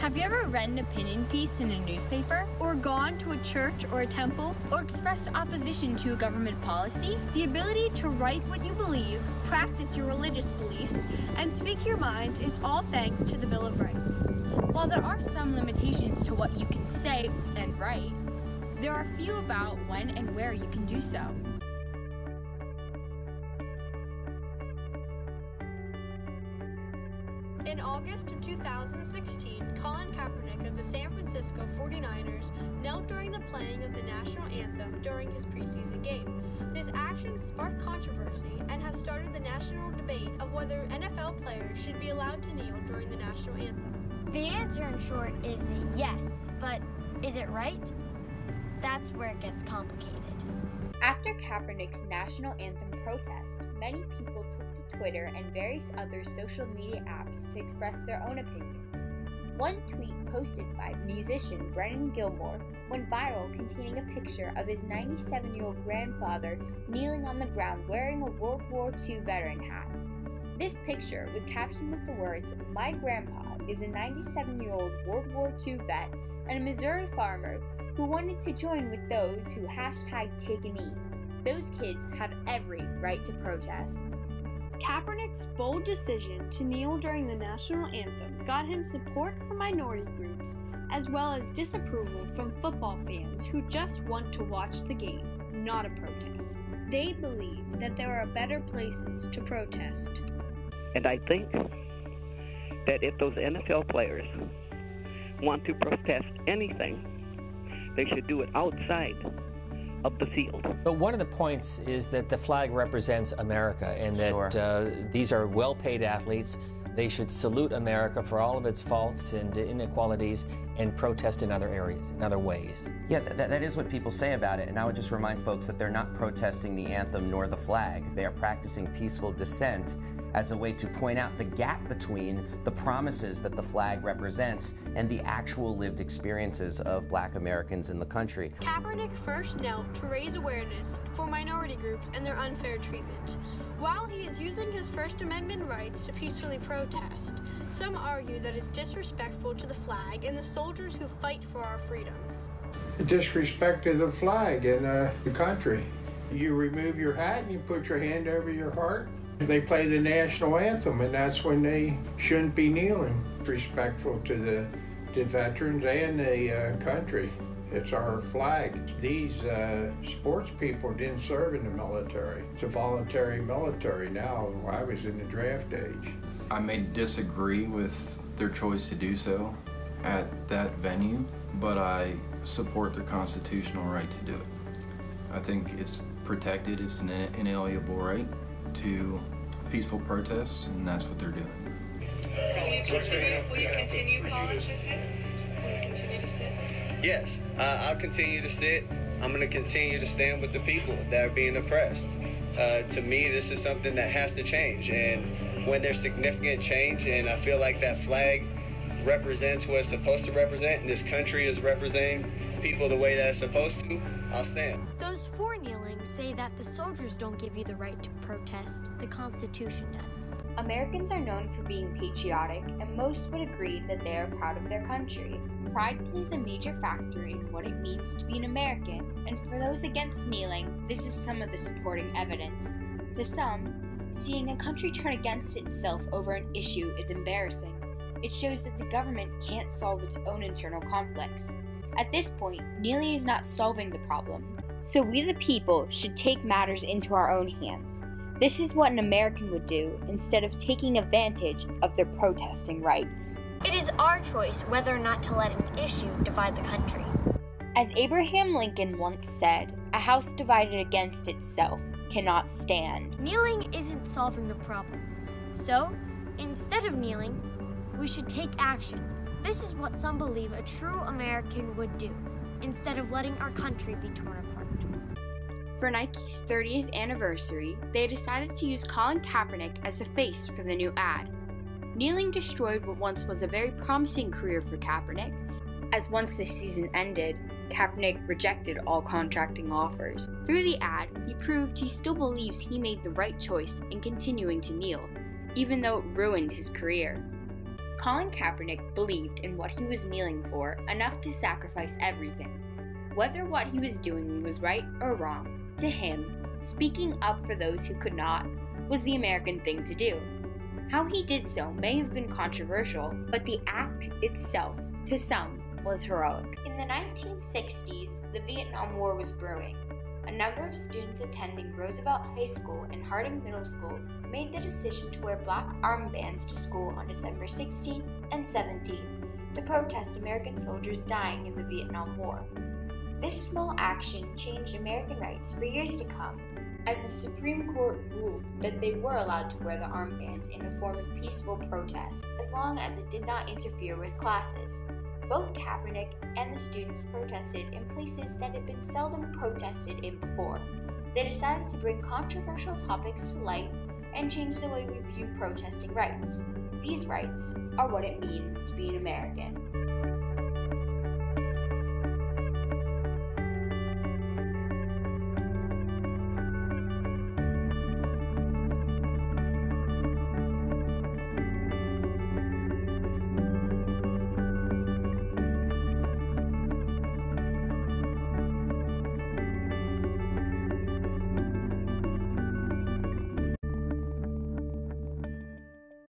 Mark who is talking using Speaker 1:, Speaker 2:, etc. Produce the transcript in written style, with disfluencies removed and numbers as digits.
Speaker 1: Have you ever read an opinion piece in a newspaper?
Speaker 2: Or gone to a church or a temple?
Speaker 1: Or expressed opposition to a government policy?
Speaker 2: The ability to write what you believe, practice your religious beliefs, and speak your mind is all thanks to the Bill of Rights.
Speaker 1: While there are some limitations to what you can say and write, there are few about when and where you can do so.
Speaker 2: In August of 2016, Colin Kaepernick of the San Francisco 49ers knelt during the playing of the national anthem during his preseason game. This action sparked controversy and has started the national debate of whether NFL players should be allowed to kneel during the national anthem.
Speaker 3: The answer in short is yes, but is it right? That's where it gets complicated.
Speaker 1: After Kaepernick's national anthem protest, many people took to Twitter and various other social media apps to express their own opinions. One tweet posted by musician Brennan Gilmore went viral, containing a picture of his 97-year-old grandfather kneeling on the ground wearing a World War II veteran hat. This picture was captioned with the words, "My grandpa is a 97-year-old World War II vet and a Missouri farmer who wanted to join with those who #take-a-knee. Those kids have every right to protest."
Speaker 2: Kaepernick's bold decision to kneel during the national anthem got him support from minority groups, as well as disapproval from football fans who just want to watch the game, not a protest. They believe that there are better places to protest.
Speaker 4: And I think that if those NFL players want to protest anything, they should do it outside of the field.
Speaker 5: But one of the points is that the flag represents America, and that these are well-paid athletes. They should salute America for all of its faults and inequalities and protest in other areas, in other ways.
Speaker 6: Yeah, that is what people say about it, and I would just remind folks that they're not protesting the anthem nor the flag. They are practicing peaceful dissent as a way to point out the gap between the promises that the flag represents and the actual lived experiences of Black Americans in the country.
Speaker 2: Kaepernick first knelt to raise awareness for minority groups and their unfair treatment. While he is using his First Amendment rights to peacefully protest, some argue that it's disrespectful to the flag and the soldiers who fight for our freedoms.
Speaker 7: Disrespect to the flag and the country. You remove your hat and you put your hand over your heart. They play the national anthem, and that's when they shouldn't be kneeling. Respectful to the veterans and the country. It's our flag. These sports people didn't serve in the military. It's a voluntary military now. I was in the draft age.
Speaker 8: I may disagree with their choice to do so at that venue, but I support their constitutional right to do it. I think it's protected. It's an inalienable right to peaceful protests, and that's what they're doing.
Speaker 9: Will you continue, Colin, to sit? Will you continue to sit?
Speaker 10: Yes, I'll continue to sit. I'm going to continue to stand with the people that are being oppressed. To me, this is something that has to change, and when there's significant change, and I feel like that flag represents what it's supposed to represent, and this country is representing people the way that it's supposed to, I'll stand.
Speaker 3: Those for kneeling say that the soldiers don't give you the right to protest, the Constitution does.
Speaker 1: Americans are known for being patriotic, and most would agree that they are proud of their country. Pride plays a major factor in what it means to be an American, and for those against kneeling, this is some of the supporting evidence. To some, seeing a country turn against itself over an issue is embarrassing. It shows that the government can't solve its own internal conflicts. At this point, kneeling is not solving the problem, so we the people should take matters into our own hands. This is what an American would do instead of taking advantage of their protesting rights.
Speaker 3: It is our choice whether or not to let an issue divide the country.
Speaker 1: As Abraham Lincoln once said, "A house divided against itself cannot stand."
Speaker 3: Kneeling isn't solving the problem. So, instead of kneeling, we should take action. This is what some believe a true American would do, instead of letting our country be torn apart.
Speaker 1: For Nike's 30th anniversary, they decided to use Colin Kaepernick as the face for the new ad. Kneeling destroyed what once was a very promising career for Kaepernick, as once this season ended, Kaepernick rejected all contracting offers. Through the ad, he proved he still believes he made the right choice in continuing to kneel, even though it ruined his career. Colin Kaepernick believed in what he was kneeling for enough to sacrifice everything. Whether what he was doing was right or wrong, to him, speaking up for those who could not was the American thing to do. How he did so may have been controversial, but the act itself, to some, was heroic. In the 1960s, the Vietnam War was brewing. A number of students attending Roosevelt High School and Harding Middle School made the decision to wear black armbands to school on December 16th and 17th to protest American soldiers dying in the Vietnam War. This small action changed American rights for years to come, as the Supreme Court ruled that they were allowed to wear the armbands in a form of peaceful protest, as long as it did not interfere with classes. Both Kaepernick and the students protested in places that had been seldom protested in before. They decided to bring controversial topics to light and change the way we view protesting rights. These rights are what it means to be an American.